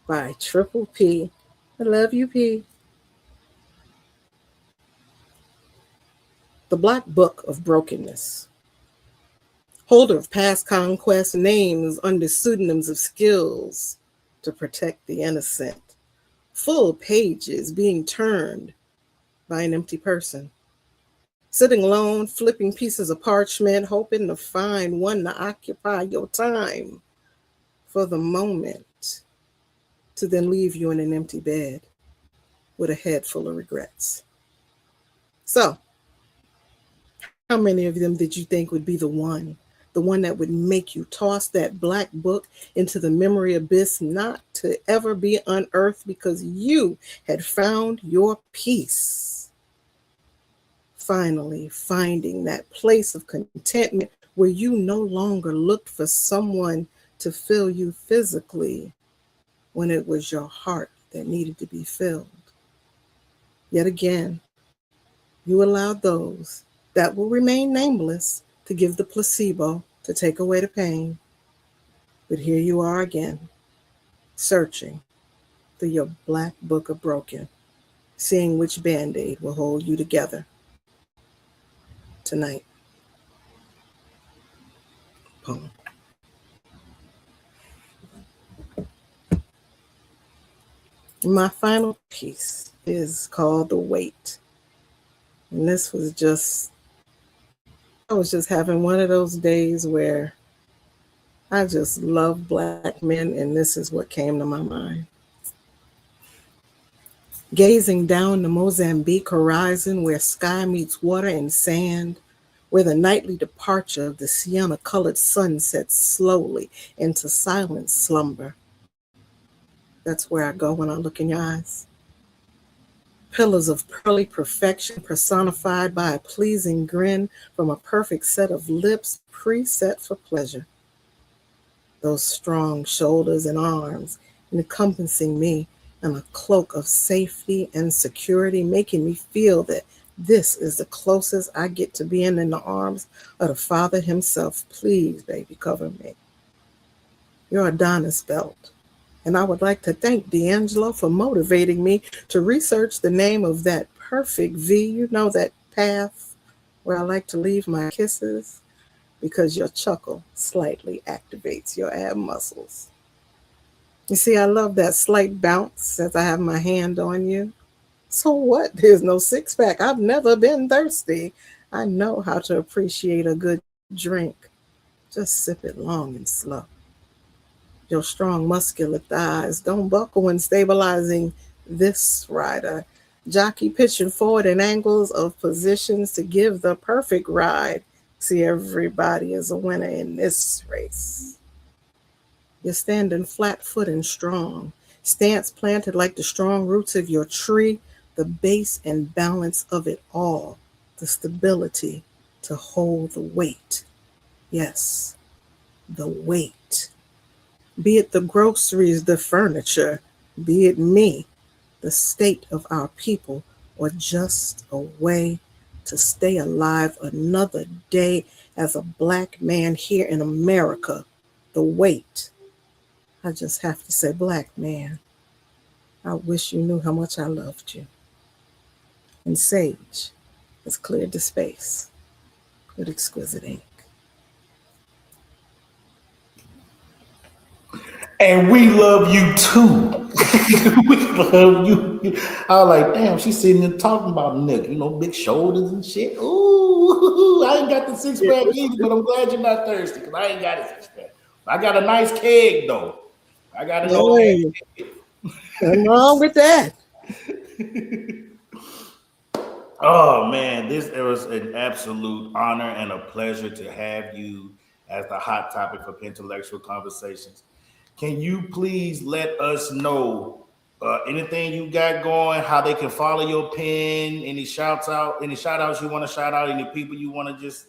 by Triple P. I love you, P. The Black Book of Brokenness. Holder of past conquest names under pseudonyms of skills to protect the innocent. Full pages being turned by an empty person. Sitting alone, flipping pieces of parchment, hoping to find one to occupy your time for the moment, to then leave you in an empty bed with a head full of regrets. So, how many of them did you think would be the one that would make you toss that black book into the memory abyss, not to ever be unearthed because you had found your peace? Finally, finding that place of contentment where you no longer looked for someone to fill you physically when it was your heart that needed to be filled. Yet again, you allowed those that will remain nameless to give the placebo to take away the pain. But here you are again, searching through your black book of broken, seeing which Band-Aid will hold you together tonight. Poem. My final piece is called The Weight. And this was I was just having one of those days where I just love Black men, and this is what came to my mind. Gazing down the Mozambique horizon where sky meets water and sand, where the nightly departure of the sienna-colored sun sets slowly into silent slumber. That's where I go when I look in your eyes. Pillars of pearly perfection personified by a pleasing grin from a perfect set of lips preset for pleasure. Those strong shoulders and arms encompassing me in a cloak of safety and security, making me feel that this is the closest I get to being in the arms of the Father himself. Please, baby, cover me. Your Adonis belt. And I would like to thank D'Angelo for motivating me to research the name of that perfect V, you know, that path where I like to leave my kisses, because your chuckle slightly activates your ab muscles. You see, I love that slight bounce as I have my hand on you. So what? There's no six-pack. I've never been thirsty. I know how to appreciate a good drink. Just sip it long and slow. Your strong muscular thighs don't buckle when stabilizing this rider. Jockey pitching forward in angles of positions to give the perfect ride. See, everybody is a winner in this race. You're standing flat foot and strong, stance planted like the strong roots of your tree, the base and balance of it all, the stability to hold the weight. Yes, the weight. Be it the groceries, the furniture, be it me, the state of our people, or just a way to stay alive another day as a black man here in America. The weight. I just have to say, black man, I wish you knew how much I loved you. And Sage has cleared the space with Exquisite Ink. And we love you too. We love you. I was like, damn, she's sitting there talking about Nick, big shoulders and shit. Ooh, I ain't got the six pack either, but I'm glad you're not thirsty because I ain't got a six pack. I got a nice keg though. I got an old ass keg. Nothing wrong with that. Oh man, it was an absolute honor and a pleasure to have you as the hot topic for PenTellectual Conversations. Can you please let us know anything you got going, how they can follow your pen, any shout outs you want to shout out, any people you want to just,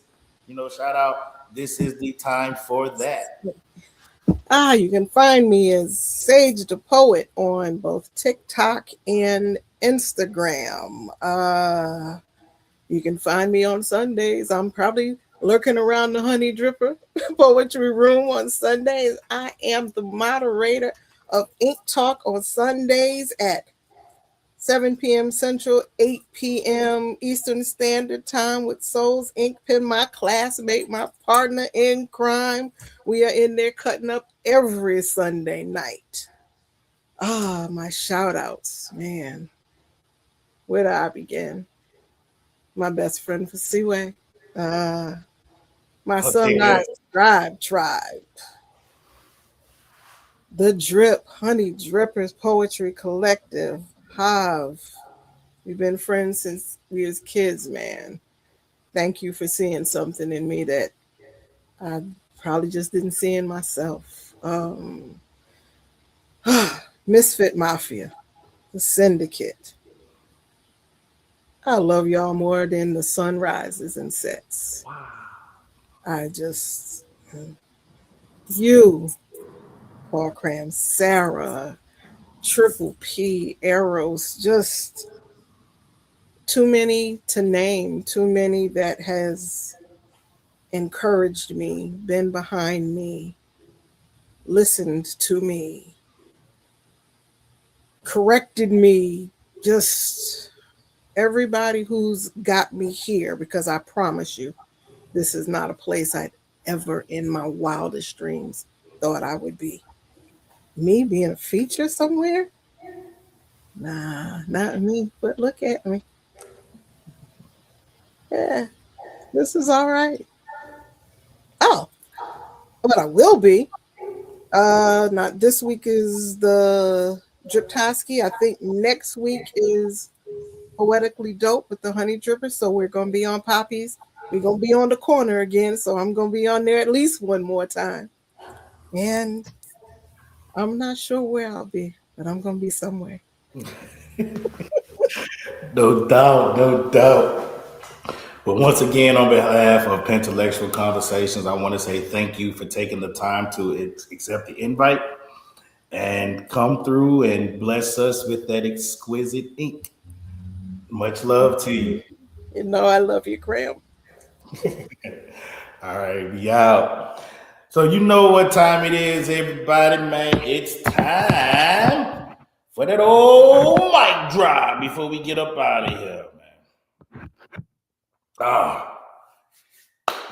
shout out? This is the time for that. You can find me as Sage the Poet on both TikTok and Instagram. You can find me on Sundays. I'm probably lurking around the Honey Dripper Poetry Room on Sundays. I am the moderator of Ink Talk on Sundays at 7 p.m. Central, 8 p.m. Eastern Standard Time with Souls Ink Pen, my classmate, my partner in crime. We are in there cutting up every Sunday night. My shout outs, man. Where do I begin? My best friend for Seaway. My Sunrise Tribe. The Drip, Honey Drippers Poetry Collective. We've been friends since we was kids, man. Thank you for seeing something in me that I probably just didn't see in myself. Misfit Mafia, the Syndicate. I love y'all more than the sun rises and sets. Wow. You, Paul Cram, Sarah, Triple P, Eros, just too many to name, too many that has encouraged me, been behind me, listened to me, corrected me, just everybody who's got me here, because I promise you, this is not a place I'd ever in my wildest dreams thought I would be. Me being a feature somewhere? Nah, not me, but look at me. Yeah, this is all right. Oh, but I will be. Not this week is the Driptoski. I think next week is Poetically Dope with the Honey Dripper. So we're gonna be on Poppies. We're gonna be on the corner again. So I'm gonna be on there at least one more time. And I'm not sure where I'll be, but I'm gonna be somewhere. No doubt, no doubt. But once again, on behalf of PenTellectual Conversations, I want to say thank you for taking the time to accept the invite and come through and bless us with that exquisite ink. Much love to you. You know I love you, Graham. All right, we out. So you know what time it is, everybody, man. It's time for that old mic drop before we get up out of here, man.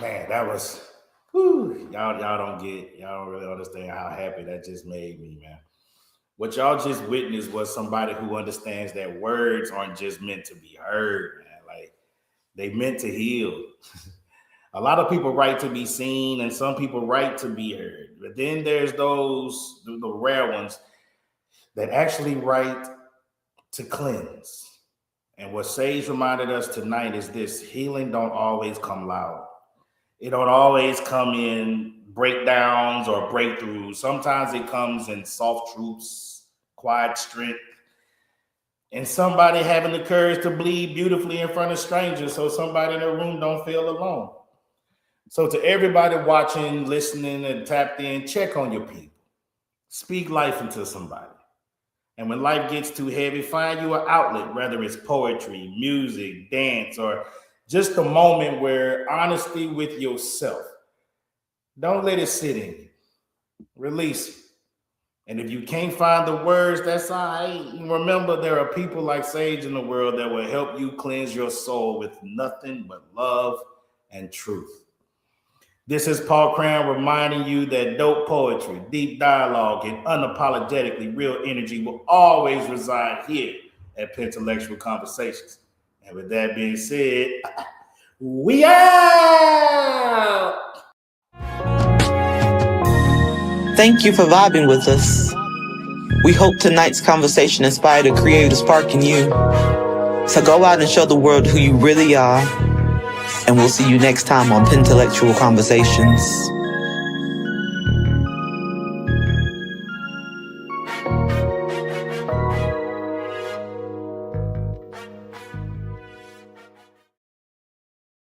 Man, that was y'all don't really understand how happy that just made me, man. What y'all just witnessed was somebody who understands that words aren't just meant to be heard, man. Like they meant to heal. A lot of people write to be seen, and some people write to be heard. But then there's those, the rare ones, that actually write to cleanse. And what Sage reminded us tonight is this: healing don't always come loud. It don't always come in breakdowns or breakthroughs. Sometimes it comes in soft truths, quiet strength, and somebody having the courage to bleed beautifully in front of strangers so somebody in the room don't feel alone. So to everybody watching, listening, and tapped in, check on your people. Speak life into somebody. And when life gets too heavy, find you an outlet, whether it's poetry, music, dance, or just a moment where honesty with yourself. Don't let it sit in you. Release it. And if you can't find the words, that's all right. Remember, there are people like Sage in the world that will help you cleanse your soul with nothing but love and truth. This is Paul Cram reminding you that dope poetry, deep dialogue, and unapologetically real energy will always reside here at PenTellectual Conversations. And with that being said, we out! Thank you for vibing with us. We hope tonight's conversation inspired a creative spark in you. So go out and show the world who you really are. And we'll see you next time on PenTellectual Conversations.